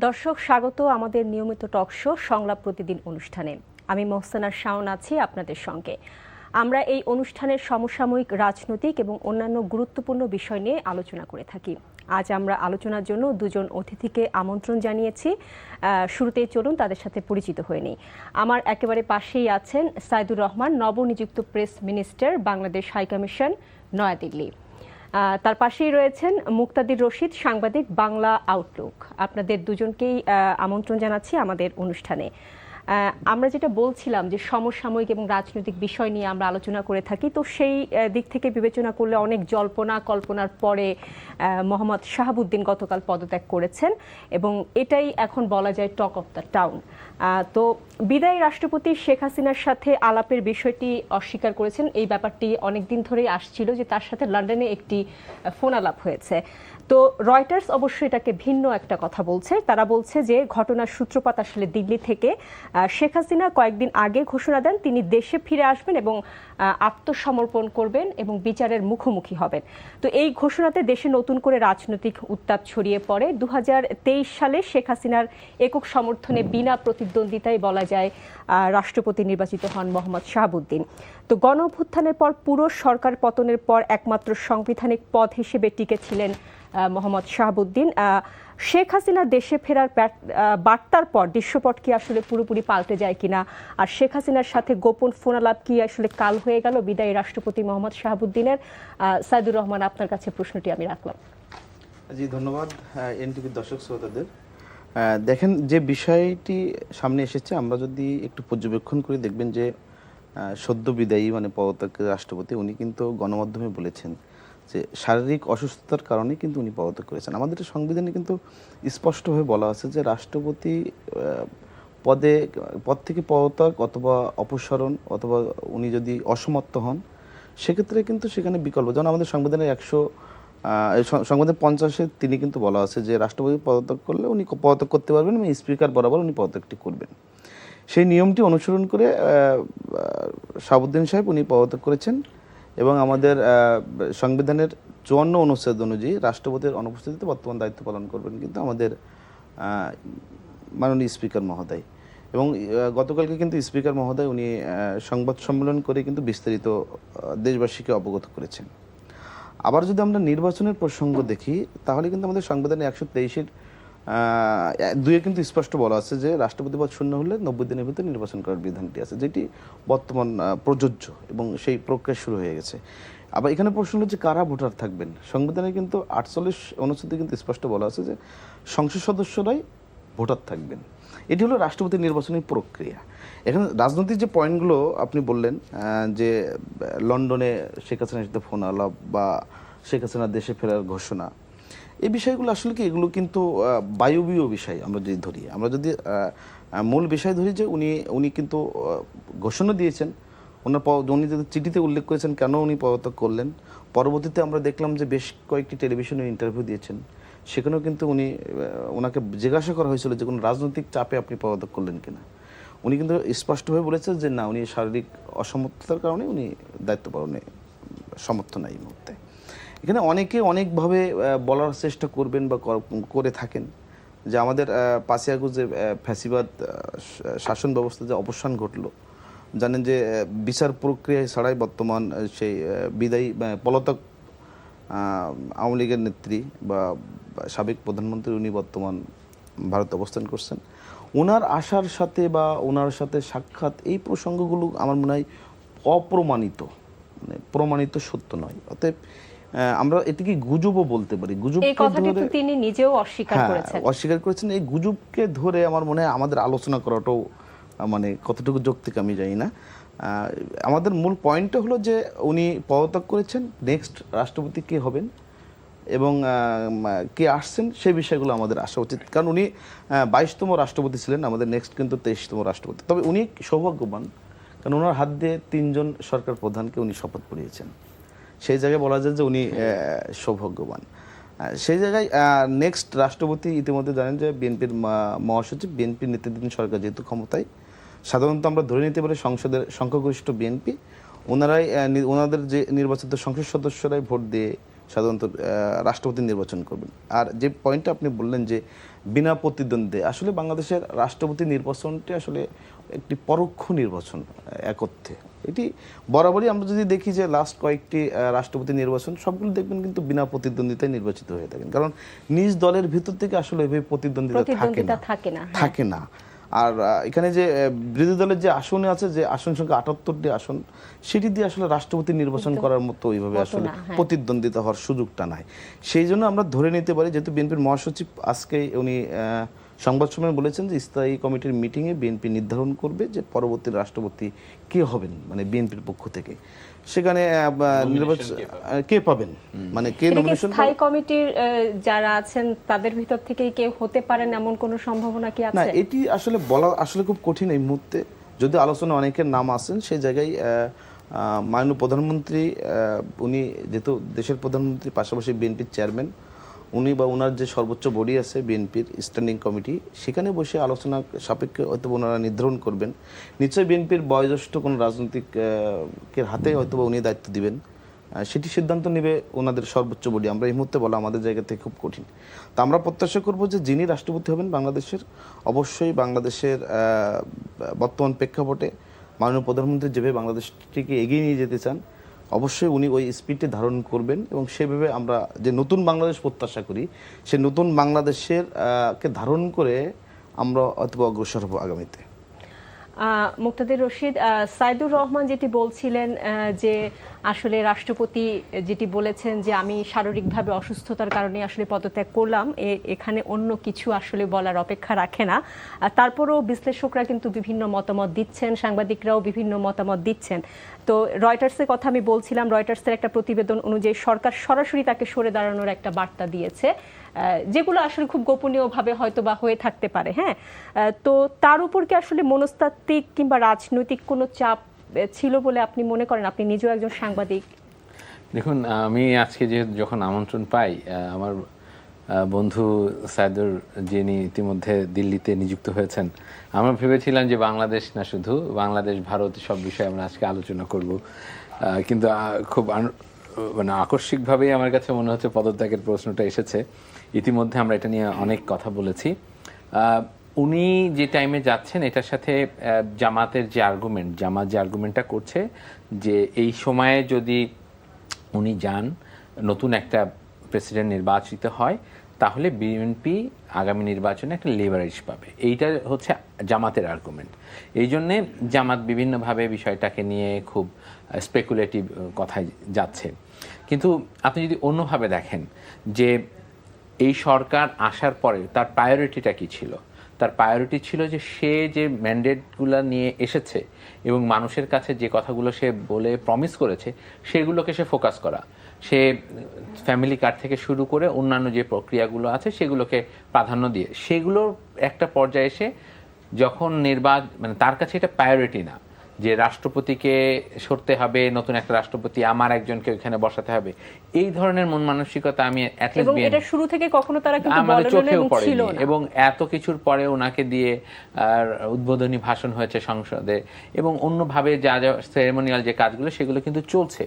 দর্শক স্বাগত আমাদের নিয়মিত টক শো সংলাপ প্রতিদিন অনুষ্ঠানে। আমি মোহসেনা শাওন আছি আপনাদের সঙ্গে। আমরা এই অনুষ্ঠানের সমসাময়িক রাজনৈতিক এবং অন্যান্য গুরুত্বপূর্ণ বিষয় নিয়ে আলোচনা করে থাকি। আজ আমরা আলোচনার জন্য দুজন অতিথিকে আমন্ত্রণ জানিয়েছি। শুরুতেই চলুন তাদের সাথে পরিচিত হয়ে নিই। আমার একেবারে পাশেই আছেন সাইদুর রহমান, নবনিযুক্ত press minister, Bangladesh high commission, New Delhi. তার পাশেই রয়েছেন মুক্তাদির রশিদ, সাংবাদিক, বাংলা আউটলুক। আপনাদের দুজনকেই আমন্ত্রণ জানাচ্ছি আমাদের অনুষ্ঠানে। আমরা যেটা বলছিলাম যে সমসাময়িক এবং রাজনৈতিক বিষয় নিয়ে আমরা আলোচনা করে থাকি, তো সেই দিক থেকে বিবেচনা করলে অনেক জল্পনা কল্পনার পরে মোহাম্মদ শাহাবুদ্দিন গতকাল পদত্যাগ করেছেন এবং এটাই এখন বলা যায় টক অফ দ্য টাউন। তো বিদায়ী রাষ্ট্রপতি শেখ হাসিনার সাথে আলাপের বিষয়টি অস্বীকার করেছেন। এই ব্যাপারটি অনেকদিন ধরেই আসছিল যে তার সাথে লন্ডনে একটি ফোন আলাপ হয়েছে। তো রয়টার্স অবশ্যই এটাকে ভিন্ন একটা কথা বলছে। তারা বলছে যে ঘটনার সূত্রপাত আসলে দিল্লি থেকে। শেখ হাসিনা কয়েকদিন আগে ঘোষণা দেন তিনি দেশে ফিরে আসবেন এবং আত্মসমর্পণ করবেন এবং বিচারের মুখোমুখি হবেন। তো এই ঘোষণাতে দেশে নতুন করে রাজনৈতিক উত্তাপ ছড়িয়ে পড়ে। 2023 সালে শেখ হাসিনার একক সমর্থনে বিনা প্রতিদ্বন্দ্বিতায় বলা যায় রাষ্ট্রপতি নির্বাচিত হন মোহাম্মদ শাহাবুদ্দিন। তো গণঅভ্যুত্থানের পর পুরো সরকার পতনের পর একমাত্র সাংবিধানিক পদ হিসেবে টিকেছিলেন মোহাম্মদ শাহাবুদ্দিন। শেখ হাসিনা দেশে ফেরার বার্তার পর দৃশ্যপট কি আসলে পুরোপুরি পাল্টে যায় কিনা, আর শেখ হাসিনার সাথে গোপন ফোন আলাপ কি আসলে কাল হয়ে গেল বিদায়ী রাষ্ট্রপতি মোহাম্মদ শাহাবুদ্দিনের? সাইদুর রহমান, আপনার কাছে প্রশ্নটি আমি রাখলাম। জি, ধন্যবাদ এনটিভির দর্শক শ্রোতাদের। দেখেন, যে বিষয়টি সামনে এসেছে, আমরা যদি একটু পর্যবেক্ষণ করে দেখবেন যে সদ্য বিদায়ী পদত্যাগ রাষ্ট্রপতি উনি কিন্তু গণমাধ্যমে বলেছেন যে শারীরিক অসুস্থতার কারণে কিন্তু উনি পদত্যাগ করেছেন। আমাদের সংবিধানে কিন্তু স্পষ্টভাবে বলা আছে যে রাষ্ট্রপতি পদ থেকে পদত্যাগ অথবা অপসারণ অথবা উনি যদি অসমর্থ হন, সেক্ষেত্রে কিন্তু সেখানে বিকল্প, যেমন আমাদের সংবিধানের সংবিধান 50-এ তিনি কিন্তু বলা আছে যে রাষ্ট্রপতি পদত্যাগ করলে উনি পদত্যাগ করতে পারবেন এবং স্পিকার বরাবর উনি পদত্যাগটি করবেন। সেই নিয়মটি অনুসরণ করে শাহাবুদ্দিন সাহেব উনি পদত্যাগ করেছেন এবং আমাদের সংবিধানের 54 অনুচ্ছেদ অনুযায়ী রাষ্ট্রপতির অনুপস্থিতিতে বর্তমান দায়িত্ব পালন করবেন কিন্তু আমাদের মাননীয় স্পিকার মহোদয়। এবং গতকালকে কিন্তু স্পিকার মহোদয় উনি সংবাদ সম্মেলন করে কিন্তু বিস্তারিত দেশবাসীকে অবগত করেছেন। আবার যদি আমরা নির্বাচনের প্রসঙ্গ দেখি, তাহলে কিন্তু আমাদের সংবিধানে 123-এর 2-এ কিন্তু স্পষ্ট বলা আছে যে রাষ্ট্রপতি পদ শূন্য হলে 90 দিনের ভিতরে নির্বাচন করার বিধানটি আছে, যেটি বর্তমান প্রযোজ্য এবং সেই প্রক্রিয়া শুরু হয়ে গেছে। আবার এখানে প্রশ্ন হচ্ছে কারা ভোটার থাকবেন। সংবিধানে কিন্তু 48 অনুচ্ছেদে কিন্তু স্পষ্ট বলা আছে যে সংসদ সদস্যরাই ভোটার থাকবেন। এটি হলো রাষ্ট্রপতি নির্বাচনী প্রক্রিয়া। এখানে রাজনৈতিক যে পয়েন্টগুলো আপনি বললেন, যে লন্ডনে শেখ হাসিনার সাথে ফোন আলাপ বা শেখ হাসিনার দেশে ফেরার ঘোষণা, এই বিষয়গুলো আসলে কি, এগুলো কিন্তু বায়বীয় বিষয়। আমরা যদি ধরি, আমরা যদি মূল বিষয় ধরি যে উনি কিন্তু ঘোষণা দিয়েছেন, উনি যদি চিঠিতে উল্লেখ করেছেন কেন উনি পদত্যাগ করলেন। পরবর্তীতে আমরা দেখলাম যে বেশ কয়েকটি টেলিভিশনে ইন্টারভিউ দিয়েছেন, সেখানেও কিন্তু ওনাকে জিজ্ঞাসা করা হয়েছিল যে কোনো রাজনৈতিক চাপে আপনি পদত্যাগ করলেন কিনা। উনি কিন্তু স্পষ্টভাবে বলেছেন যে না, উনি শারীরিক অসমর্থতার কারণে উনি দায়িত্ব পালনে সমর্থ নাই এই মুহূর্তে। এখানে অনেকে অনেকভাবে বলার চেষ্টা করবেন বা করে থাকেন যে আমাদের 5ই আগস্ট যে ফ্যাসিবাদ শাসন ব্যবস্থা যে অবসান ঘটলো, জানেন যে বিচার প্রক্রিয়া ছাড়াই বর্তমান সেই বিদায়ী পলাতক আওয়ামী লীগের নেত্রী বা সাবেক প্রধানমন্ত্রী উনি বর্তমান ভারতে অবস্থান করছেন। ওনার আসার সাথে বা ওনার সাথে সাক্ষাৎ, এই প্রসঙ্গগুলো আমার মনে হয় অপ্রমাণিত, প্রমাণিত সত্য নয়। অতএব আমরা এটিকে গুজবও বলতে পারি। তিনি নিজেও অস্বীকার করেছেন। এই গুজবকে ধরে আমার মনে হয় আমাদের আলোচনা করাটাও কতটুকু যৌক্তিক আমি জানি না। আমাদের মূল পয়েন্টটা হলো যে উনি পদত্যাগ করেছেন, নেক্সট রাষ্ট্রপতি কে হবেন এবং কে আসছেন সেই বিষয়গুলো আমাদের আসা উচিত। কারণ উনি 22তম রাষ্ট্রপতি ছিলেন, আমাদের নেক্সট কিন্তু 23তম রাষ্ট্রপতি। তবে উনি সৌভাগ্যবান, কারণ ওনার হাত দিয়ে 3 জন সরকার প্রধানকে উনি শপথ পড়িয়েছেন। সেই জায়গায় বলা যায় যে উনি সৌভাগ্যবান। সেই জায়গায় নেক্সট রাষ্ট্রপতি ইতিমধ্যে জানেন যে বিএনপির মহাসচিব, বিএনপির নেতৃত্বাধীন সরকার যেহেতু ক্ষমতায়, সাধারণত আমরা ধরে নিতে পারি সংসদের সংখ্যাগরিষ্ঠ বিএনপি, ওনাদের যে নির্বাচিত সংসদ সদস্যরাই ভোট দিয়ে সাধারণত রাষ্ট্রপতি নির্বাচন করবেন। আর যে পয়েন্টটা আপনি বললেন যে বিনা প্রতিদ্বন্দ্বিতা, আসলে বাংলাদেশের রাষ্ট্রপতি নির্বাচনটি আসলে একটি পরোক্ষ নির্বাচন এক অর্থে। এটি বরাবরই আমরা যদি দেখি যে লাস্ট কয়েকটি রাষ্ট্রপতি নির্বাচন সবগুলো দেখবেন কিন্তু বিনা প্রতিদ্বন্দ্বিতায় নির্বাচিত হয়ে থাকেন, কারণ নিজ দলের ভিতর থেকে আসলে এভাবে প্রতিদ্বন্দ্বিতা থাকে না। আর এখানে যে বিরোধী দলের যে আসনে আছে, যে আসন সংখ্যা 78টি আসন, সেটি দিয়ে আসলে রাষ্ট্রপতি নির্বাচন করার মতো ওইভাবে আসলে প্রতিদ্বন্দ্বিতা হওয়ার সুযোগটা নাই। সেই জন্য আমরা ধরে নিতে পারি, যেহেতু বিএনপির মহাসচিব আজকে উনি সংবাদ সম্মেলনে বলেছেন যে স্থায়ী কমিটির মিটিংয়ে বিএনপি নির্ধারণ করবে যে পরবর্তী রাষ্ট্রপতি কে হবেন, মানে বিএনপির পক্ষ থেকে সেখানে নির্বাচন কে পাবেন, মানে কে নমিনেশন। স্থায়ী কমিটির যারা আছেন তাদের ভিতর থেকে কেউ হতে পারেন এমন কোনো সম্ভাবনা কি আছে? না, এটি আসলে বলা আসলে খুব কঠিন এই মুহূর্তে। যদি আলোচনা অনেকের নাম আসেন, সেই জায়গায় মাননীয় প্রধানমন্ত্রী, উনি যেহেতু দেশের প্রধানমন্ত্রী পাশাপাশি বিএনপির চেয়ারম্যান, উনি বা ওনার যে সর্বোচ্চ বডি আছে বিএনপির স্ট্যান্ডিং কমিটি, সেখানে বসে আলোচনা সাপেক্ষে হয়তো ওনারা নির্ধারণ করবেন। নিশ্চয়ই বিএনপির বয়োজ্যেষ্ঠ কোনো রাজনৈতিকের হাতে হয়তো উনি দায়িত্ব দিবেন, সেটি সিদ্ধান্ত নেবে ওনাদের সর্বোচ্চ বডি। আমরা এই মুহূর্তে বলা আমাদের জায়গা থেকে খুব কঠিন। তা আমরা প্রত্যাশা করব যে যিনি রাষ্ট্রপতি হবেন বাংলাদেশের, অবশ্যই বাংলাদেশের বর্তমান প্রেক্ষাপটে মাননীয় প্রধানমন্ত্রী যেভাবে বাংলাদেশটিকে এগিয়ে নিয়ে যেতে চান, অবশ্যই উনি ওই স্পিডটি ধারণ করবেন এবং সেভাবে আমরা যে নতুন বাংলাদেশ প্রত্যাশা করি, সেই নতুন বাংলাদেশের কে ধারণ করে আমরা অথবা অগ্রসর হব আগামীতে। মুক্তাদির রশিদ, সাইদুর রহমান যেটি বলছিলেন যে আসলে রাষ্ট্রপতি যেটি বলেছেন যে আমি শারীরিকভাবে অসুস্থতার কারণে আসলে পদত্যাগ করলাম, এখানে অন্য কিছু আসলে বলার অপেক্ষা রাখে না। তারপরেও বিশ্লেষকরা কিন্তু বিভিন্ন মতামত দিচ্ছেন, সাংবাদিকরাও বিভিন্ন মতামত দিচ্ছেন। তো রয়টার্সের কথা আমি বলছিলাম, রয়টার্সের একটা প্রতিবেদন অনুযায়ী সরকার সরাসরি তাকে সরে দাঁড়ানোর একটা বার্তা দিয়েছে, যেগুলো আসলে খুব গোপনীয়ভাবে হয়তো বা হয়ে থাকতে পারে। হ্যাঁ, তো তার উপর কি আসলে মনস্তাত্ত্বিক কিংবা রাজনৈতিক কোনো চাপ ছিল বলে আপনি মনে করেন? আপনি নিজেও একজন সাংবাদিক। দেখুন, আমি আজকে যখন আমন্ত্রণ পাই, আমার বন্ধু সাইদুর, যিনি ইতিমধ্যে দিল্লিতে নিযুক্ত হয়েছেন, আমরা ভেবেছিলাম যে বাংলাদেশ না, শুধু বাংলাদেশ ভারত সব বিষয়ে আমরা আজকে আলোচনা করব, কিন্তু খুব মানে আকস্মিকভাবেই আমার কাছে মনে হচ্ছে পদত্যাগের প্রশ্নটা এসেছে। ইতিমধ্যে আমরা এটা নিয়ে অনেক কথা বলেছি। উনি যে টাইমে যাচ্ছেন, এটার সাথে জামাতের যে জামাত যে আর্গুমেন্টটা করছে যে এই সময়ে যদি উনি যান, নতুন একটা প্রেসিডেন্ট নির্বাচিত হয়, তাহলে বিএনপি আগামী নির্বাচনে একটা লেভারেজ পাবে। এইটা হচ্ছে জামাতের আর্গুমেন্ট। এই জন্যে জামাত বিভিন্নভাবে বিষয়টাকে নিয়ে খুব স্পেকুলেটিভ কথায় যাচ্ছে। কিন্তু আপনি যদি অন্যভাবে দেখেন যে এই সরকার আসার পরে তার প্রায়োরিটিটা কী ছিল, তার প্রায়োরিটি ছিল যে সে যে ম্যান্ডেটগুলো নিয়ে এসেছে এবং মানুষের কাছে যে কথাগুলো সে বলে প্রমিস করেছে, সেগুলোকে সে ফোকাস করা। সে ফ্যামিলি কার্ড থেকে শুরু করে অন্যান্য যে প্রক্রিয়াগুলো আছে সেগুলোকে প্রাধান্য দিয়ে, সেগুলোর একটা পর্যায়ে এসে যখন মানে তার কাছে এটা প্রায়োরিটি না যে রাষ্ট্রপতিকে সরতে হবে, নতুন একটা রাষ্ট্রপতি, আমার একজনকে ওখানে বসাতে হবে, এই ধরনের মন মানসিকতা আমি এটা শুরু থেকে কখনো তারা কিন্তু আমাদের চোখেও পড়েনি। এবং এত কিছুর পরে ওনাকে দিয়ে উদ্বোধনী ভাষণ হয়েছে সংসদে, এবং অন্যভাবে যা যা সেরেমোনিয়াল যে কাজগুলো সেগুলো কিন্তু চলছে,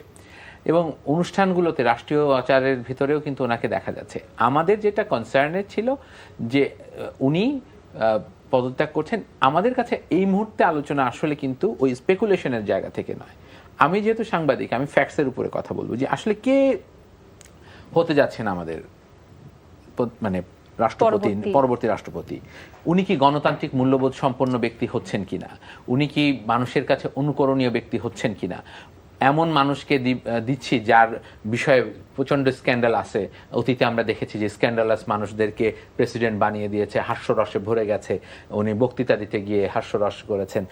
এবং অনুষ্ঠানগুলোতে রাষ্ট্রীয় আচারের ভিতরেও কিন্তু ওনাকে দেখা যাচ্ছে। আমাদের যেটা কনসার্নের ছিল যে উনি পদত্যাগ করছেন, আমাদের কাছে এই মুহূর্তে আলোচনা আসলে কিন্তু ওই স্পেকুলেশনের জায়গা থেকে নয়। আমি যেহেতু সাংবাদিক, আমি ফ্যাক্টসের উপরে কথা বলবো যে আসলে কে হতে যাচ্ছেন আমাদের মানে রাষ্ট্রপতি, পরবর্তী রাষ্ট্রপতি। উনি কি গণতান্ত্রিক মূল্যবোধ সম্পন্ন ব্যক্তি হচ্ছেন কিনা, উনি কি মানুষের কাছে অনুকরণীয় ব্যক্তি হচ্ছেন কিনা, এমন মানুষকে দিচ্ছি যার বিষয়ে প্রচণ্ড স্ক্যান্ডাল আছে। অতীতে আমরা দেখেছি যে স্ক্যান্ডালাস মানুষদেরকে প্রেসিডেন্ট বানিয়ে দিয়েছে, হাস্যরসে ভরে গেছে, উনি বক্তৃতা দিতে গিয়ে হাস্যরস করেছেন।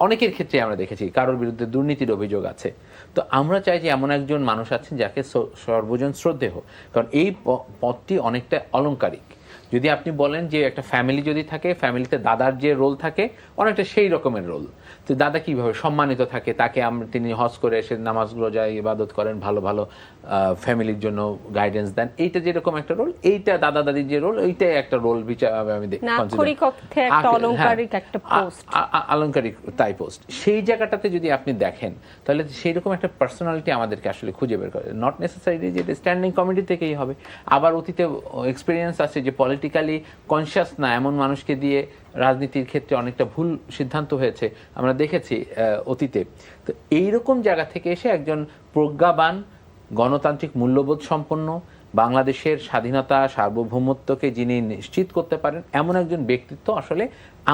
অনেকের ক্ষেত্রে আমরা দেখেছি কারোর বিরুদ্ধে দুর্নীতির অভিযোগ আছে। তো আমরা চাই যে এমন একজন মানুষ আছেন যাকে সর্বজন শ্রদ্ধেয়, কারণ এই পদটি অনেকটা অলংকারিক। যদি আপনি বলেন যে একটা ফ্যামিলি যদি থাকে, ফ্যামিলিতে দাদার যে রোল থাকে অনেকটা সেই রকমের রোল। তো দাদা কিভাবে সম্মানিত থাকে, তাকে তিনি হজ করে এসে নামাজগুলো যায়, ইবাদত করেন, ভালো ভালো ফ্যামিলির জন্য গাইডেন্স দেন, এইটা যেরকম একটা রোল, এইটা দাদা দাদির যে রোল, এইটাই একটা রোল বিচার আমি নাক্ষরিক অর্থে একটা অলংকারিক একটা পোস্ট, আলংকারিক তাই পোস্ট। সেই জায়গাটাতে যদি আপনি দেখেন তাহলে সেই রকম একটা পার্সোনালিটি আমাদেরকে আসলে খুঁজে বের করে, নট নেসেসারিলি যে স্ট্যান্ডিং কমিটি থেকেই হবে। আবার অতীতে এক্সপিরিয়েন্স আছে যে পলিটিক্যালি কনসিয়াস না এমন মানুষকে দিয়ে রাজনীতির ক্ষেত্রে অনেকটা ভুল সিদ্ধান্ত হয়েছে, আমরা দেখেছি অতীতে। তো এইরকম জায়গা থেকে এসে একজন প্রজ্ঞাবান, গণতান্ত্রিক মূল্যবোধ সম্পন্ন, বাংলাদেশের স্বাধীনতা সার্বভৌমত্বকে যিনি নিশ্চিত করতে পারেন এমন একজন ব্যক্তিত্ব, আসলে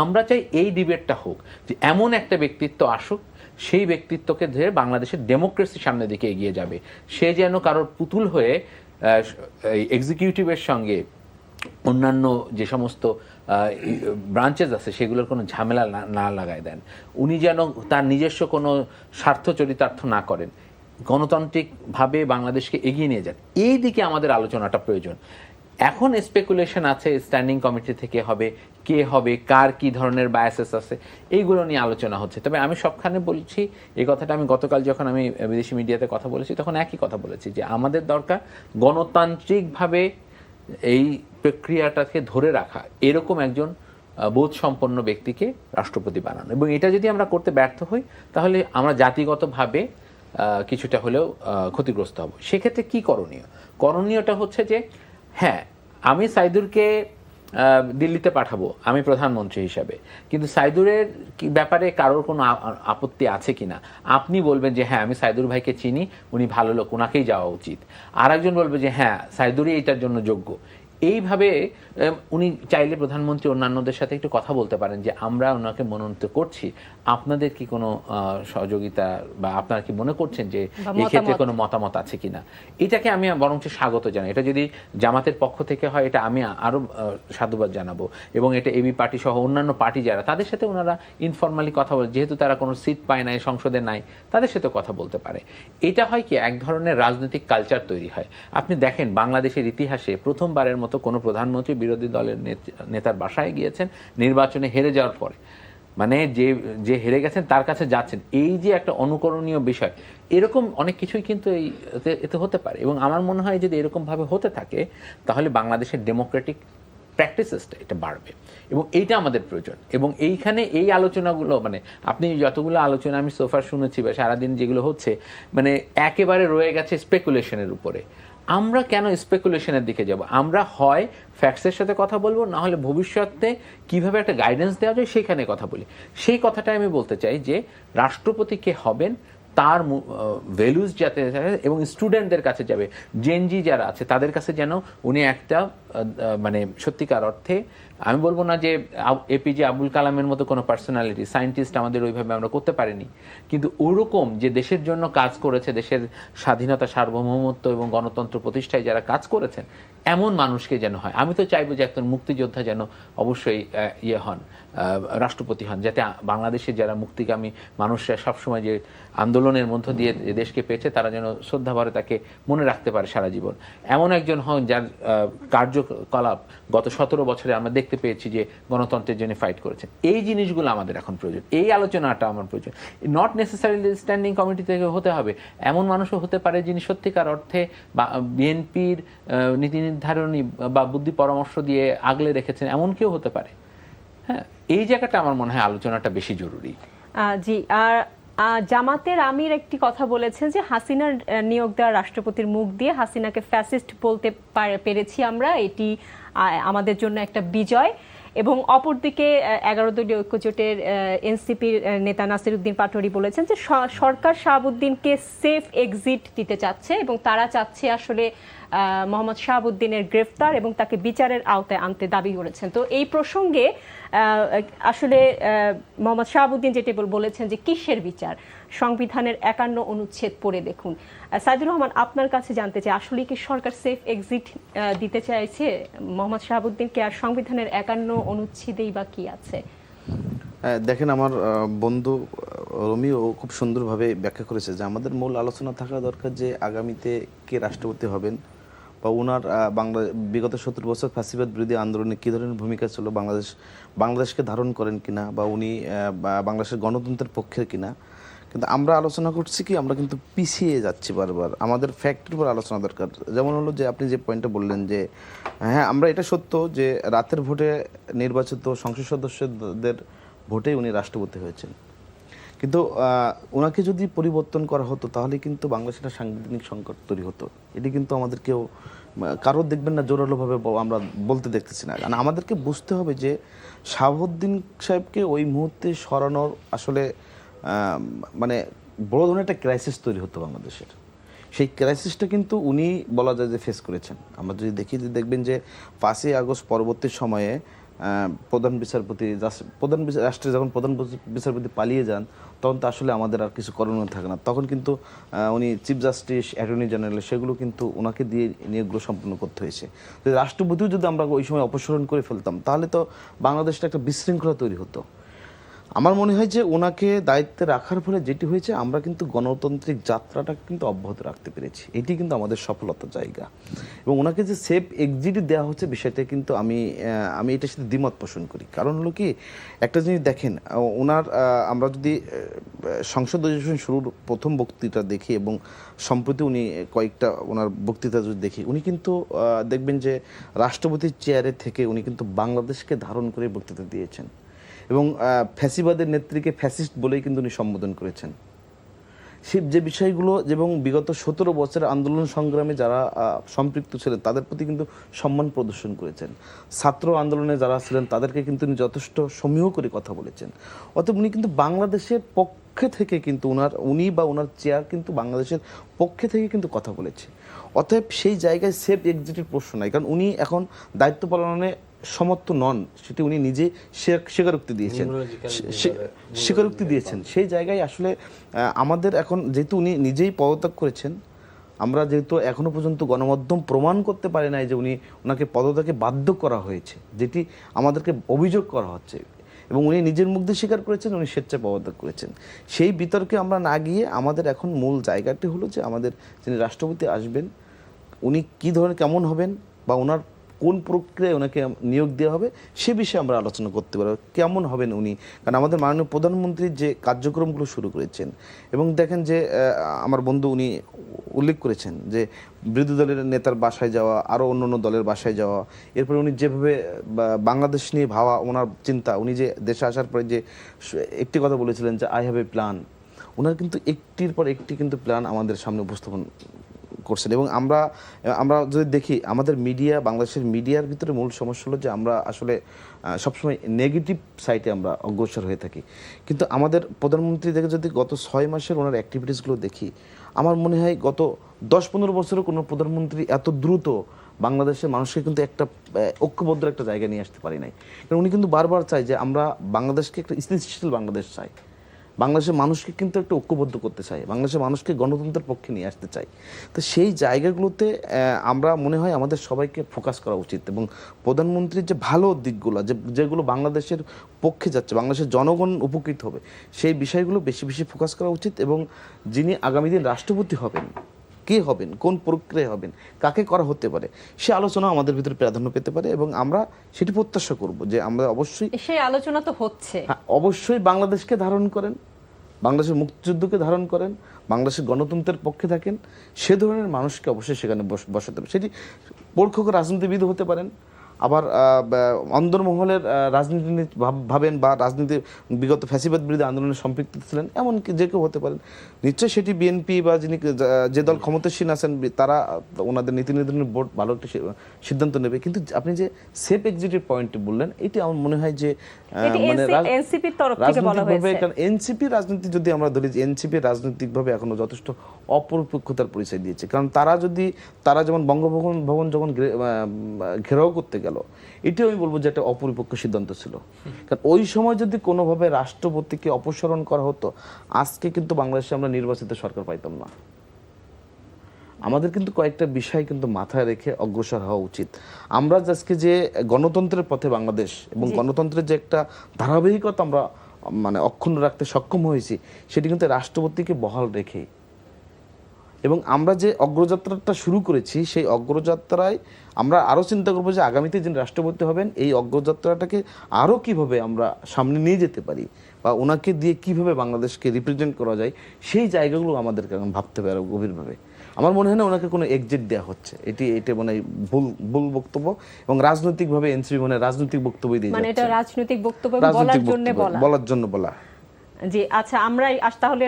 আমরা চাই এই ডিবেটটা হোক যে এমন একটা ব্যক্তিত্ব আসুক, সেই ব্যক্তিত্বকে ধরে বাংলাদেশের ডেমোক্রেসি সামনের দিকে এগিয়ে যাবে। সে যেন কারোর পুতুল হয়ে এক্সিকিউটিভের সঙ্গে অন্যান্য যে সমস্ত ব্রাঞ্চেস আছে সেগুলোর কোনো ঝামেলা না লাগায় দেন, উনি যেন তার নিজস্ব কোনো স্বার্থ চরিতার্থ না করেন, গণতান্ত্রিকভাবে বাংলাদেশকে এগিয়ে নিয়ে যান। এই দিকে আমাদের আলোচনাটা প্রয়োজন। এখন স্পেকুলেশন আছে স্ট্যান্ডিং কমিটি থেকে হবে, কে হবে, কার কি ধরনের বায়াসেস আছে, এইগুলো নিয়ে আলোচনা হচ্ছে। তবে আমি সবখানে বলছি এই কথাটা, আমি গতকাল যখন আমি বিদেশি মিডিয়াতে কথা বলেছি তখন একই কথা বলেছি যে আমাদের দরকার গণতান্ত্রিকভাবে এই প্রক্রিয়াটাকে ধরে রাখা এরকম একজন বোধসম্পন্ন ব্যক্তিকে রাষ্ট্রপতি বানানো। এবং এটা যদি আমরা করতে ব্যর্থ হই তাহলে আমরা জাতিগতভাবে কিছুটা হলেও ক্ষতিগ্রস্ত হব। সেক্ষেত্রে কি করণীয়টা হচ্ছে যে হ্যাঁ, আমি সাইদুরকে দিল্লিতে পাঠাবো আমি প্রধানমন্ত্রী হিসাবে, কিন্তু সাইদুরের ব্যাপারে কারোর কোনো আপত্তি আছে কিনা? আপনি বলবেন যে হ্যাঁ আমি সাইদুর ভাইকে চিনি, উনি ভালো লোক, ওনাকেই যাওয়া উচিত। আর একজন বলবে যে হ্যাঁ সাইদুরই এটার জন্য যোগ্য। এইভাবে উনি চাইলে প্রধানমন্ত্রী অন্যান্যদের সাথে একটু কথা বলতে পারেন যে আমরা ওনাকে মনোনীত করছি, আপনাদের কি কোনো সহযোগিতা বা আপনারা কি মনে করছেন যে এই ক্ষেত্রে কোনো মতামত আছে কিনা? এটাকে আমি বরঞ্চ স্বাগত জানাই। এটা যদি জামাতের পক্ষ থেকে হয় এটা আমি আরো সাধুবাদ জানাবো। এবং এটা এবি পার্টি সহ অন্যান্য পার্টি যারা, তাদের সাথে ওনারা ইনফরমালি কথা বলে, যেহেতু তারা কোনো সিট পায় নাই, সংসদে নাই, তাদের সাথে কথা বলতে পারে। এটা হয় কি এক ধরনের রাজনৈতিক কালচার তৈরি হয়। আপনি দেখেন বাংলাদেশের ইতিহাসে প্রথমবারের মতো কোনো প্রধানমন্ত্রী বিরোধী দলের নেতার বাসায় গিয়েছেন নির্বাচনে হেরে যাওয়ার পরে, মানে যে হেরে গেছেন তার কাছে যাচ্ছেন। এই যে একটা অনুকরণীয় বিষয়, এরকম অনেক কিছুই কিন্তু এতে হতে পারে। এবং আমার মনে হয় যদি এরকমভাবে হতে থাকে তাহলে বাংলাদেশের ডেমোক্রেটিক প্র্যাকটিসেসটা এটা বাড়বে এবং এইটা আমাদের প্রয়োজন। এবং এইখানে এই আলোচনাগুলো, মানে আপনি যতগুলো আলোচনা আমি সোফার শুনেছি বা সারাদিন যেগুলো হচ্ছে, মানে একেবারে রয়ে গেছে স্পেকুলেশনের উপরে। আমরা কেন স্পেকুলেশনের দিকে যাব? আমরা হয় ফ্যাক্টসের সাথে কথা বলবো, না হলে ভবিষ্যতে কিভাবে একটা গাইডেন্স দেওয়া যায় সেখানে কথা বলি। সেই কথাটাই আমি বলতে চাই যে রাষ্ট্রপতি কে হবেন তার ভ্যালুজ যাতে এবং স্টুডেন্টদের কাছে যাবে, জেনজি যারা আছে তাদের কাছে যেন উনি একটা মানে সত্যিকার অর্থে, আমি বলবো না যে এপিজে আব্দুল কালামের মতো কোনো পার্সোনালিটি সায়েন্টিস্ট আমাদের ওইভাবে আমরা করতে পারিনি, কিন্তু ওরকম যে দেশের জন্য কাজ করেছে, দেশের স্বাধীনতা সার্বভৌমত্ব এবং গণতন্ত্র প্রতিষ্ঠায় যারা কাজ করেছেন এমন মানুষকে যেন হয়। আমি তো চাইবো যে একজন মুক্তিযোদ্ধা যেন অবশ্যই হন, রাষ্ট্রপতি হন, যাতে বাংলাদেশের যারা মুক্তিগামী মানুষরা সবসময় যে আন্দোলনের মধ্য দিয়ে দেশকে পেয়েছে তারা যেন শ্রদ্ধাভরে তাকে মনে রাখতে পারে সারা জীবন। এমন একজন হন যার কার্যকলাপ গত 17 বছরে আমরা দেখতে পেয়েছি যে গণতন্ত্রের জন্য ফাইট করেছেন। এই জিনিসগুলো আমাদের এখন প্রয়োজন, এই আলোচনাটা আমার প্রয়োজন। নট নেসেসারিলি স্ট্যান্ডিং কমিটি থেকে হতে হবে, এমন মানুষও হতে পারে যিনি সত্যিকার অর্থে বিএনপির নীতি নির্ধারণী বা বুদ্ধি পরামর্শ দিয়ে আগলে রেখেছেন, এমন কেউ হতে পারে। হ্যাঁ, এই জায়গাটা আমার মনে হয় আলোচনাটা বেশি জরুরি। জি। আর জামাতের আমির একটি কথা বলেছেন যে হাসিনার নিয়োগ দেওয়া রাষ্ট্রপতির মুখ দিয়ে হাসিনাকে ফ্যাসিস্ট বলতে পেরেছি আমরা, এটি আমাদের জন্য একটা বিজয়। এবং অপরদিকে 11 দলীয় ঐক্যজোটের এনসিপির নেতা নাসির উদ্দিন পাটোয়ারি বলেছেন যে সরকার শাহাবুদ্দিনকে সেফ এক্সিট দিতে চাচ্ছে এবং তারা চাচ্ছে আসলে মোহাম্মদ শাহাবুদ্দিনের গ্রেফতার এবং তাকে বিচারের আওতায় আনতে দাবি করেছেন। তো এই প্রসঙ্গে আসলে মোহাম্মদ শাহাবুদ্দিন যেটি বলেছেন যে কিসের বিচার, সংবিধানের 51 অনুচ্ছেদ পড়ে দেখুন। সাইদুর রহমান, আপনার কাছে জানতে চাই আসলে কি সরকার সেফ এক্সিট দিতে চাইছে মোহাম্মদ শাহাবুদ্দিনকে, আর সংবিধানের 51 অনুচ্ছেদেই বা কি আছে? দেখেন, আমার বন্ধু রমিও খুব সুন্দরভাবে ব্যাখ্যা করেছে যে আমাদের মূল আলোচনা থাকা দরকার যে আগামীতে কে রাষ্ট্রপতি হবেন, বা ওনার বিগত 70 বছর ফ্যাসিবাদ বিরোধী আন্দোলনে কী ধরনের ভূমিকা ছিল, বাংলাদেশকে ধারণ করেন কিনা, বা উনি বাংলাদেশের গণতন্ত্রের পক্ষের কিনা। কিন্তু আমরা আলোচনা করছি কি, আমরা কিন্তু পিছিয়ে যাচ্ছি বারবার। আমাদের ফ্যাক্টের উপর আলোচনা দরকার। যেমন হলো যে আপনি যে পয়েন্টটা বললেন যে হ্যাঁ, আমরা এটা সত্য যে রাতের ভোটে নির্বাচিত সংসদ সদস্যদের ভোটে উনি রাষ্ট্রপতি হয়েছেন। কিন্তু ওনাকে যদি পরিবর্তন করা হতো তাহলে কিন্তু বাংলাদেশে একটা সাংবিধানিক সংকট তৈরি হতো। এটি কিন্তু আমাদের কেউ কারোর দেখবেন না জোরালোভাবে আমরা বলতে দেখতেছি না। কারণ আমাদেরকে বুঝতে হবে যে শাহাবুদ্দিন সাহেবকে ওই মুহূর্তে সরানোর আসলে মানে বড় ধরনের একটা ক্রাইসিস তৈরি হতো বাংলাদেশের। সেই ক্রাইসিসটা কিন্তু উনি বলা যায় যে ফেস করেছেন। আমরা যদি দেখি যে দেখবেন যে 5ই আগস্ট পরবর্তী সময়ে রাষ্ট্রের যখন প্রধান বিচারপতি পালিয়ে যান, তখন তো আসলে আমাদের আর কিছু করণীয় থাকে না। তখন কিন্তু উনি চিফ জাস্টিস, অ্যাটর্নি জেনারেল সেগুলো কিন্তু ওনাকে দিয়ে নিয়োগগুলো সম্পন্ন করতে হয়েছে। তো রাষ্ট্রপতিও যদি আমরা ওই সময় অপসারণ করে ফেলতাম তাহলে তো বাংলাদেশটা একটা বিশৃঙ্খলা তৈরি হতো। আমার মনে হয় যে ওনাকে দায়িত্বে রাখার ফলে যেটি হয়েছে, আমরা কিন্তু গণতান্ত্রিক যাত্রাটা কিন্তু অব্যাহত রাখতে পেরেছি। এটি কিন্তু আমাদের সফলতার জায়গা। এবং ওনাকে যে সেফ এক্সিট দেওয়া হচ্ছে বিষয়টা কিন্তু আমি এটার সাথে দ্বিমত পোষণ করি। কারণ হলো কি, একটা জিনিস দেখেন, ওনার আমরা যদি সংসদ অধিবেশন শুরুর প্রথম বক্তৃতা দেখি এবং সম্প্রতি উনি কয়েকটা ওনার বক্তৃতা যদি দেখি, উনি কিন্তু দেখবেন যে রাষ্ট্রপতির চেয়ারে থেকে উনি কিন্তু বাংলাদেশকে ধারণ করে বক্তৃতা দিয়েছেন এবং ফ্যাসিবাদের নেত্রীকে ফ্যাসিস্ট বলেই কিন্তু উনি সম্বোধন করেছেন। সে যে বিষয়গুলো এবং বিগত 17 বছরের আন্দোলন সংগ্রামে যারা সম্পৃক্ত ছিলেন তাদের প্রতি কিন্তু সম্মান প্রদর্শন করেছেন। ছাত্র আন্দোলনে যারা ছিলেন তাদেরকে কিন্তু উনি যথেষ্ট সমীহ করে কথা বলেছেন। অতএব উনি কিন্তু বাংলাদেশের পক্ষে থেকে কিন্তু উনি বা ওনার চেয়ার কিন্তু বাংলাদেশের পক্ষে থেকে কিন্তু কথা বলেছে। অতএব সেই জায়গায় সেফ এক্সিটের প্রশ্ন নাই, কারণ উনি এখন দায়িত্ব পালনে সমর্থ নন, সেটি উনি নিজে স্বীকারোক্তি দিয়েছেন। সেই জায়গায় আসলে আমাদের এখন যেহেতু উনি নিজেই পদত্যাগ করেছেন, আমরা যেহেতু এখনো পর্যন্ত গণমাধ্যম প্রমাণ করতে পারে নাই যে ওনাকে পদত্যাগে বাধ্য করা হয়েছে, যেটি আমাদেরকে অভিযোগ করা হচ্ছে, এবং উনি নিজের মুখ দিয়ে স্বীকার করেছেন উনি স্বেচ্ছায় পদত্যাগ করেছেন। সেই বিতর্কে আমরা না গিয়ে আমাদের এখন মূল জায়গাটি হলো যে আমাদের যিনি রাষ্ট্রপতি আসবেন উনি কী ধরনের কেমন হবেন বা ওনার কোন প্রক্রিয়ায় ওনাকে নিয়োগ দেওয়া হবে সে বিষয়ে আমরা আলোচনা করতে পারবো। কেমন হবেন উনি, কারণ আমাদের মাননীয় প্রধানমন্ত্রী যে কার্যক্রমগুলো শুরু করেছেন, এবং দেখেন যে আমার বন্ধু উনি উল্লেখ করেছেন যে বিরোধী দলের নেতার বাসায় যাওয়া, আরও অন্য দলের বাসায় যাওয়া, এরপরে উনি যেভাবে বাংলাদেশ নিয়ে ভাবা ওনার চিন্তা, উনি যে দেশে আসার পরে যে একটি কথা বলেছিলেন যে আই হ্যাভ এ প্ল্যান, ওনার কিন্তু একটির পর একটি কিন্তু প্ল্যান আমাদের সামনে উপস্থাপন করছেন। এবং আমরা যদি দেখি আমাদের বাংলাদেশের মিডিয়ার ভিতরে মূল সমস্যা হলো যে আমরা আসলে সবসময় নেগেটিভ সাইডে আমরা অগ্রসর হয়ে থাকি। কিন্তু আমাদের প্রধানমন্ত্রী থেকে যদি গত 6 মাসের ওনার অ্যাক্টিভিটিসগুলো দেখি, আমার মনে হয় গত 10-15 বছরের কোনো প্রধানমন্ত্রী এত দ্রুত বাংলাদেশের মানুষকে কিন্তু একটা ঐক্যবদ্ধ একটা জায়গায় নিয়ে আসতে পারি নাই। কারণ উনি কিন্তু বারবার চাই যে আমরা বাংলাদেশকে একটা স্থিতিশীল বাংলাদেশ চাই, বাংলাদেশের মানুষকে কিন্তু একটু ঐক্যবদ্ধ করতে চাই, বাংলাদেশের মানুষকে গণতন্ত্রের পক্ষে নিয়ে আসতে চাই। তো সেই জায়গাগুলোতে আমরা মনে হয় আমাদের সবাইকে ফোকাস করা উচিত, এবং প্রধানমন্ত্রীর যে ভালো দিকগুলো যেগুলো বাংলাদেশের পক্ষে যাচ্ছে, বাংলাদেশের জনগণ উপকৃত হবে, সেই বিষয়গুলো বেশি বেশি ফোকাস করা উচিত। এবং যিনি আগামী দিন রাষ্ট্রপতি হবেন, কে হবেন, কোন প্রক্রিয়ায় হবেন, কাকে করা হতে পারে, সে আলোচনা আমাদের ভিতরে প্রাধান্য পেতে পারে, এবং আমরা সেটি প্রত্যাশা করব যে আমরা অবশ্যই সেই আলোচনা তো হচ্ছে, অবশ্যই বাংলাদেশকে ধারণ করেন, বাংলাদেশের মুক্তিযুদ্ধকে ধারণ করেন, বাংলাদেশের গণতন্ত্রের পক্ষে থাকেন, সে ধরনের মানুষকে অবশ্যই সেখানে বসাতে হবে। সেটি পরোক্ষ রাজনীতিবিদ হতে পারেন, আবার অন্দরমহলের রাজনীতি ভাবেন বা রাজনীতি বিগত ফ্যাসিবাদ বিরোধী আন্দোলনে সম্পৃক্ত ছিলেন, এমনকি যে কেউ হতে পারেন। নিশ্চয়ই সেটি বিএনপি বা যে দল ক্ষমতাসীন আছেন তারা ওনাদের নীতি নির্ধারণী বোর্ড ভালো একটি সিদ্ধান্ত নেবে। কিন্তু আপনি যে সেফ এক্সিটের পয়েন্টটি বললেন, এটি আমার মনে হয় যে মানে রাজনৈতিকভাবে, কারণ এনসিপি রাজনীতি যদি আমরা ধরি, এনসিপি রাজনৈতিকভাবে এখনো যথেষ্ট অপরিপক্কতার পরিচয় দিয়েছে। কারণ তারা যেমন বঙ্গভবন যখন ঘেরাও করতে গেল, এটিও আমি বলবো যে একটা অপরিপক্ক সিদ্ধান্ত ছিল। কারণ ওই সময় যদি কোনোভাবে রাষ্ট্রপতিকে অপসারণ করা হতো, আজকে কিন্তু বাংলাদেশে আমরা নির্বাচিত সরকার পাইতাম না। আমাদের কিন্তু কয়েকটা বিষয় কিন্তু মাথায় রেখে অগ্রসর হওয়া উচিত। আমরা আজকে যে গণতন্ত্রের পথে বাংলাদেশ এবং গণতন্ত্রের যে একটা ধারাবাহিকতা আমরা অক্ষুণ্ণ রাখতে সক্ষম হয়েছি, সেটি কিন্তু রাষ্ট্রপতিকে বহাল রেখে, এবং আমরা যে অগ্রযাত্রাটা শুরু করেছি সেই অগ্রযাত্রায় আমরা আরও চিন্তা করবো যে আগামীতে যিনি রাষ্ট্রপতি হবেন এই অগ্রযাত্রাটাকে আরও কিভাবে আমরা সামনে নিয়ে যেতে পারি বা ওনাকে দিয়ে কিভাবে বাংলাদেশকে রিপ্রেজেন্ট করা যায় সেই জায়গাগুলো আমাদেরকে এখন ভাবতে হবে আরও গভীরভাবে। আমার মনে হয় না ওনাকে কোনো এক্সিট দেওয়া হচ্ছে, এটা মানে ভুল বক্তব্য এবং রাজনৈতিকভাবে এনসিপি মানে রাজনৈতিক বক্তব্যই দিয়ে মানে এটা যাচ্ছে। রাজনৈতিক বক্তব্য রাজনৈতিক বলার জন্য বলা। জি আচ্ছা, আমরা তাহলে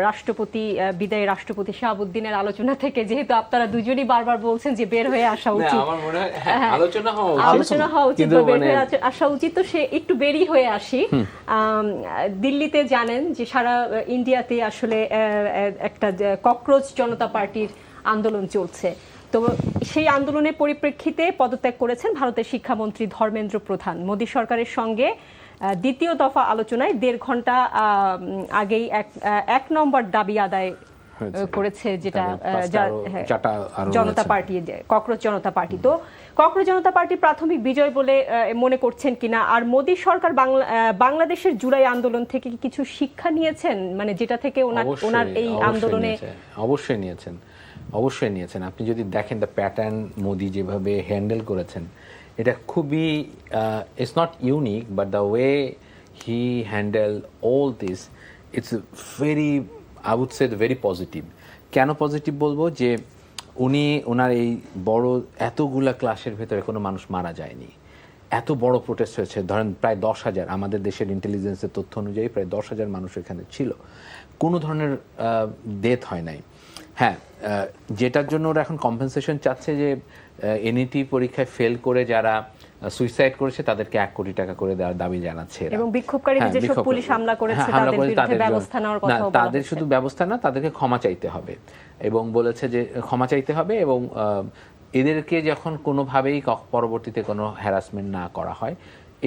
রাষ্ট্রপতি বিদায়ী রাষ্ট্রপতি শাহাবুদ্দিনের আলোচনা থেকে, যেহেতু আপনারা দুজনই বারবার বলছেন যে বের হয়ে আসা উচিত, আমার মনে হয় হ্যাঁ, আলোচনা হওয়া উচিত বা বের হয়ে আসা উচিত, তো সে একটু বেরি হয়ে আসি। দিল্লিতে জানেন যে সারা ইন্ডিয়াতে আসলে একটা ককরোচ জনতা পার্টির আন্দোলন চলছে। তো সেই আন্দোলনের পরিপ্রেক্ষিতে পদত্যাগ করেছেন ভারতের শিক্ষামন্ত্রী ধর্মেন্দ্র প্রধান। মোদী সরকারের সঙ্গে দ্বিতীয় দফা আলোচনায় 1.5 ঘন্টা আগেই এক নম্বর দাবি আদায় করেছে, যেটা জনতা পার্টি, ককরোচ জনতা পার্টি। তো ককরোচ জনতা পার্টি প্রাথমিক বিজয় বলে মনে করছেন কিনা, আর মোদী সরকার বাংলাদেশের জুলাই আন্দোলন থেকে কিছু শিক্ষা নিয়েছেন, মানে যেটা থেকে ওনার এই আন্দোলনে অবশ্যই নিয়েছেন। আপনি যদি দেখেন দ্য প্যাটার্ন মোদী যেভাবে হ্যান্ডেল করেছেন, এটা খুবই it's not unique, but the way he handle all this, it's very, I would say very positive. কেন পজিটিভ বলবো, যে ওনার এই বড় এতগুলা ক্লাসের ভেতরে কোনো মানুষ মারা যায়নি, এত বড় প্রোটেস্ট হয়েছে, ধরেন প্রায় 10,000, আমাদের দেশের ইন্টেলিজেন্সের তথ্য অনুযায়ী প্রায় 10,000 মানুষ এখানে ছিল, কোনো ধরনের ডেথ হয় নাই। হ্যাঁ, যেটার জন্য ওরা এখন কম্পেনসেশন চাচ্ছে, যে এনইটি পরীক্ষায় ফেল করে যারা সুইসাইড করেছে তাদেরকে 1 কোটি টাকা করে দেওয়ার দাবি জানাচ্ছে। এবং বিক্ষোভকারীদের যেসব পুলিশ হামলা করেছে তাদের বিরুদ্ধে ব্যবস্থা নেওয়ার কথা বলা হয়েছে। তাদের শুধু ব্যবস্থা না, তাদেরকে ক্ষমা চাইতে হবে, এবং বলেছে যে ক্ষমা চাইতে হবে, এবং এদেরকে যখন কোনোভাবেই পরবর্তীতে কোনো হ্যারাসমেন্ট না করা হয়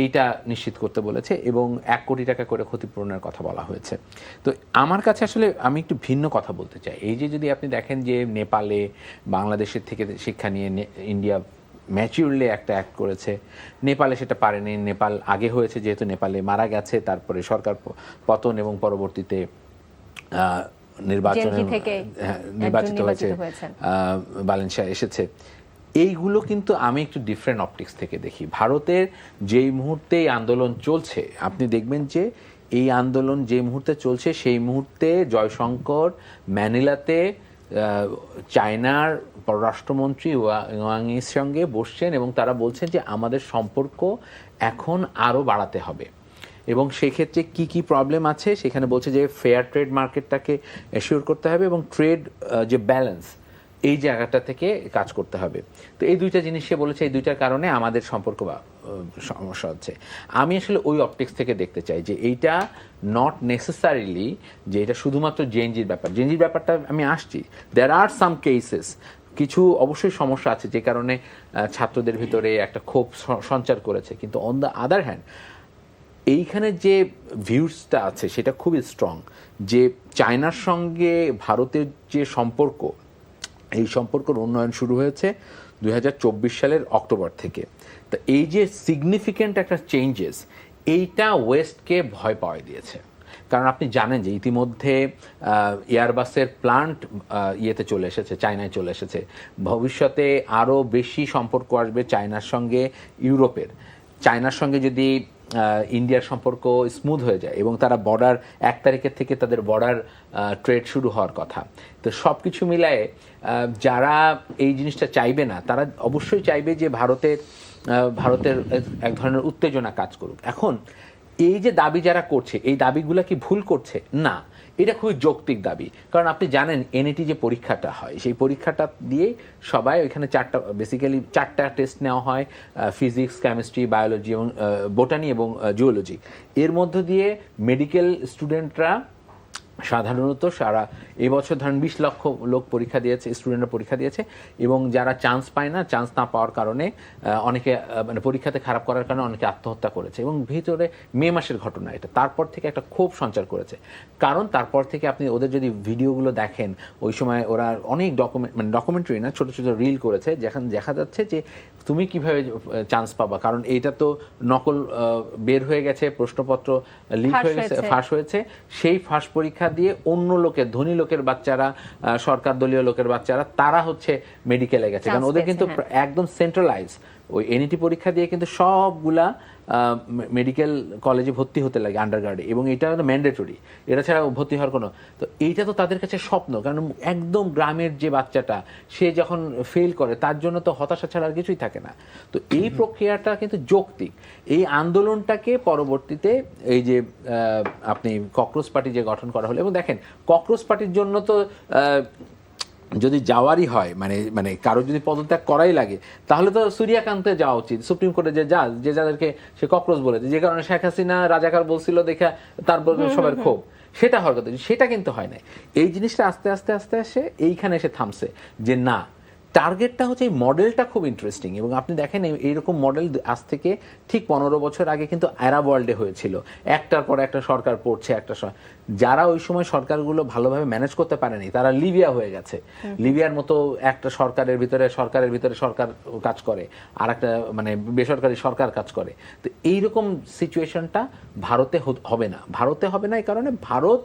এইটা নিশ্চিত করতে বলেছে, এবং 1 কোটি টাকা করে ক্ষতিপূরণের কথা বলা হয়েছে। তো আমার কাছে আসলে আমি একটু ভিন্ন কথা বলতে চাই। এই যে যদি আপনি দেখেন যে নেপালে বাংলাদেশের থেকে শিক্ষা নিয়ে ইন্ডিয়া ম্যাচিউরলি একটা অ্যাক্ট করেছে, নেপালে সেটা পারেনি। নেপাল আগে হয়েছে যেহেতু নেপালে মারা গেছে, তারপরে সরকার পতন এবং পরবর্তীতে নির্বাচিত হয়েছে, বালেনশা এসেছে। এইগুলো কিন্তু আমি একটু ডিফারেন্ট অপটিক্স থেকে দেখি। ভারতের যেই মুহূর্তে এই আন্দোলন চলছে, আপনি দেখবেন যে এই আন্দোলন যে মুহূর্তে চলছে সেই মুহূর্তে জয়শঙ্কর ম্যানিলাতে চায়নার পররাষ্ট্রমন্ত্রী ওয়াংয়ের সঙ্গে বসছেন, এবং তারা বলছেন যে আমাদের সম্পর্ক এখন আরও বাড়াতে হবে, এবং সেক্ষেত্রে কি কি প্রবলেম আছে সেখানে বলছে যে ফেয়ার ট্রেড মার্কেটটাকে এশিওর করতে হবে, এবং ট্রেড যে ব্যালেন্স এই জায়গাটা থেকে কাজ করতে হবে। তো এই দুইটা জিনিস সে বলেছে, এই দুইটার কারণে আমাদের সম্পর্ক সমস্যা হচ্ছে। আমি আসলে ওই অপটিক্স থেকে দেখতে চাই যে এইটা নট নেসেসারিলি যে এটা শুধুমাত্র জেএনজির ব্যাপার। জেএনজির ব্যাপারটা আমি আসছি, দেয়ার আর সাম কেসেস, কিছু অবশ্যই সমস্যা আছে যে কারণে ছাত্রদের ভিতরে একটা ক্ষোভ সঞ্চার করেছে, কিন্তু অন দ্য আদার হ্যান্ড এইখানে যে ভিউসটা আছে সেটা খুবই স্ট্রং, যে চায়নার সঙ্গে ভারতের যে সম্পর্ক, এই সম্পর্কের উন্নয়ন শুরু হয়েছে 2024 সালের অক্টোবর থেকে। তো এই যে সিগনিফিক্যান্ট একটা চেঞ্জেস, এইটা ওয়েস্টকে ভয় পাওয়া দিয়েছে। কারণ আপনি জানেন যে ইতিমধ্যে এয়ারবাসের প্লান্ট ইয়েতে চলে এসেছে, চায়নায় চলে এসেছে। ভবিষ্যতে আরও বেশি সম্পর্ক আসবে চায়নার সঙ্গে ইউরোপের। চায়নার সঙ্গে যদি ইন্ডিয়ার সম্পর্ক স্মুথ হয়ে যায়, এবং তারা বর্ডার 1 তারিখের থেকে তাদের বর্ডার ট্রেড শুরু হওয়ার কথা, তো সব কিছু মিলায়ে যারা এই জিনিসটা চাইবে না, তারা অবশ্যই চাইবে যে ভারতের এক ধরনের উত্তেজনা কাজ করুক। এখন এই যে দাবি যারা করছে, এই দাবিগুলো কি ভুল করছে? না, এটা খুবই যৌক্তিক দাবি। কারণ আপনি জানেন এনইটি যে পরীক্ষাটা হয়, সেই পরীক্ষাটা দিয়ে সবাই ওইখানে বেসিক্যালি 4টা টেস্ট নেওয়া হয়, ফিজিক্স, কেমিস্ট্রি, বায়োলজি এবং বোটানি এবং জুওলজি। এর মধ্য দিয়ে মেডিকেল স্টুডেন্টরা সাধারণত সারা এবছর ধরেন 20 লক্ষ লোক পরীক্ষা দিয়েছে, স্টুডেন্টরা পরীক্ষা দিয়েছে, এবং যারা চান্স পায় না, চান্স না পাওয়ার কারণে অনেকে মানে পরীক্ষাতে খারাপ করার কারণে অনেকে আত্মহত্যা করেছে, এবং ভিতরে মে মাসের ঘটনা এটা। তারপর থেকে একটা ক্ষোভ সঞ্চার করেছে, কারণ তারপর থেকে আপনি ওদের যদি ভিডিওগুলো দেখেন, ওই সময় ওরা অনেক ডকুমেন্টারি না, ছোটো ছোটো রিল করেছে, যেখানে দেখা যাচ্ছে যে তুমি কিভাবে চান্স পাবা, কারণ এইটা তো নকল বের হয়ে গেছে, প্রশ্নপত্র লিক হয়ে গেছে, ফাঁস হয়েছে। সেই ফাঁস পরীক্ষা পরীক্ষা দিয়ে অন্য লোকের, ধনী লোকের বাচ্চারা, সরকার দলীয় লোকের বাচ্চারা, তারা হচ্ছে মেডিকেলে গেছে, কারণ ওদের কিন্তু একদম সেন্ট্রালাইজ ওই এনইটি পরীক্ষা দিয়ে কিন্তু সবগুলা মেডিকেল কলেজে ভর্তি হতে লাগে আন্ডারগ্রাডে, এবং এটা ম্যান্ডেটরি, এটা ছাড়া ভর্তি হওয়ার কোনো, তো এইটা তো তাদের কাছে স্বপ্ন, কারণ একদম গ্রামের যে বাচ্চাটা সে যখন ফেল করে তার জন্য তো হতাশা ছাড়া আর কিছুই থাকে না। তো এই প্রক্রিয়াটা কিন্তু যৌক্তিক। এই আন্দোলনটাকে পরবর্তীতে এই যে আপনি ককরোচ পার্টি যে গঠন করা হলো, এবং দেখেন ককরোচ পার্টির জন্য তো যদি যাওয়ারই হয়, মানে কারো যদি পদত্যাগ করাই লাগে, তাহলে তো সূর্যকান্তে যাওয়া উচিত, সুপ্রিম কোর্টে যে যাদেরকে সে ককরোচ বলেছে, যে কারণে শেখ হাসিনা রাজাকার বলছিল দেখা তারপর সবার ক্ষোভ, সেটা হওয়ার কথা, সেটা কিন্তু হয় না। এই জিনিসটা আস্তে আস্তে আস্তে আসে এইখানে এসে থামছে, যে না, টার্গেটটা হচ্ছে, এই মডেলটা খুব ইন্টারেস্টিং। এবং আপনি দেখেন এইরকম মডেল আজ থেকে ঠিক 15 বছর আগে কিন্তু আরব ওয়ার্ল্ডে হয়েছিল, একটার পর একটা সরকার পড়ছে, যারা ওই সময় সরকারগুলো ভালোভাবে ম্যানেজ করতে পারেনি তারা লিবিয়া হয়ে গেছে। লিবিয়ার মতো একটা সরকারের ভিতরে সরকার কাজ করে, আর একটা মানে বেসরকারি সরকার কাজ করে। তো এইরকম সিচুয়েশনটা ভারতে হবে না। এই কারণে ভারত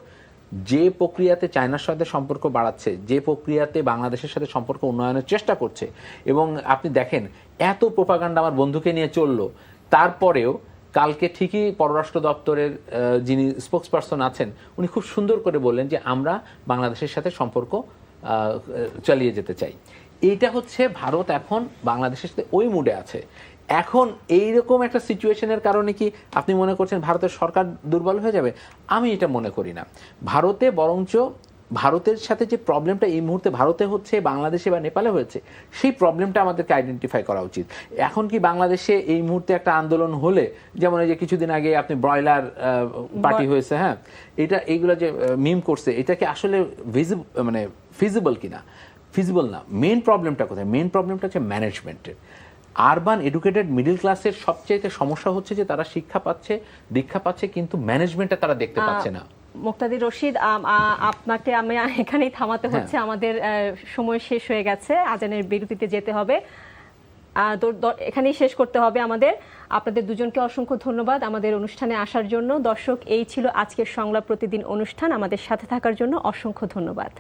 যে প্রক্রিয়াতে চায়নার সাথে সম্পর্ক বাড়াচ্ছে, যে প্রক্রিয়াতে বাংলাদেশের সাথে সম্পর্ক উন্নয়নের চেষ্টা করছে, এবং আপনি দেখেন এত প্রোপাগান্ডা আমার বন্ধুকে নিয়ে চললো, তারপরেও কালকে ঠিকই পররাষ্ট্র দপ্তরের যিনি স্পোক্সপারসন আছেন উনি খুব সুন্দর করে বললেন যে আমরা বাংলাদেশের সাথে সম্পর্ক চালিয়ে যেতে চাই। এইটা হচ্ছে ভারত এখন বাংলাদেশের সাথে ওই মুডে আছে। এখন এইরকম একটা সিচুয়েশনের কারণে কি আপনি মনে করছেন ভারতের সরকার দুর্বল হয়ে যাবে? আমি এটা মনে করি না। ভারতে বরঞ্চ ভারতের সাথে যে প্রবলেমটা এই মুহূর্তে ভারতে হচ্ছে, বাংলাদেশে বা নেপালে হয়েছে, সেই প্রবলেমটা আমাদেরকে আইডেন্টিফাই করা উচিত। এখন কি বাংলাদেশে এই মুহূর্তে একটা আন্দোলন হলে, যেমন এই যে কিছুদিন আগে আপনি ব্রয়লার পার্টি হয়েছে, হ্যাঁ, এইগুলো যে মিম করছে, এটা কি আসলে ফিজিবল কিনা? ফিজিবল না। মেইন প্রবলেমটা কোথায়? মেইন প্রবলেমটা হচ্ছে ম্যানেজমেন্টের। আরবান এডুকেটেড মিডল ক্লাসের সবচেয়ে সমস্যা হচ্ছে যে তারা শিক্ষা পাচ্ছে, দীক্ষা পাচ্ছে, কিন্তু ম্যানেজমেন্টটা তারা দেখতে পাচ্ছে না। মুক্তাদির রশিদ, আপনাকে আমি এখানেই থামাতে হচ্ছে, আমাদের সময় শেষ হয়ে গেছে, আজানের বিরতিতে যেতে হবে, এখানেই শেষ করতে হবে আমাদের। আপনাদের দুজনকে অসংখ্য ধন্যবাদ আমাদের অনুষ্ঠানে আসার জন্য। দর্শক, এই ছিল আজকের সংলাপ প্রতিদিন অনুষ্ঠান। আমাদের সাথে থাকার জন্য অসংখ্য ধন্যবাদ।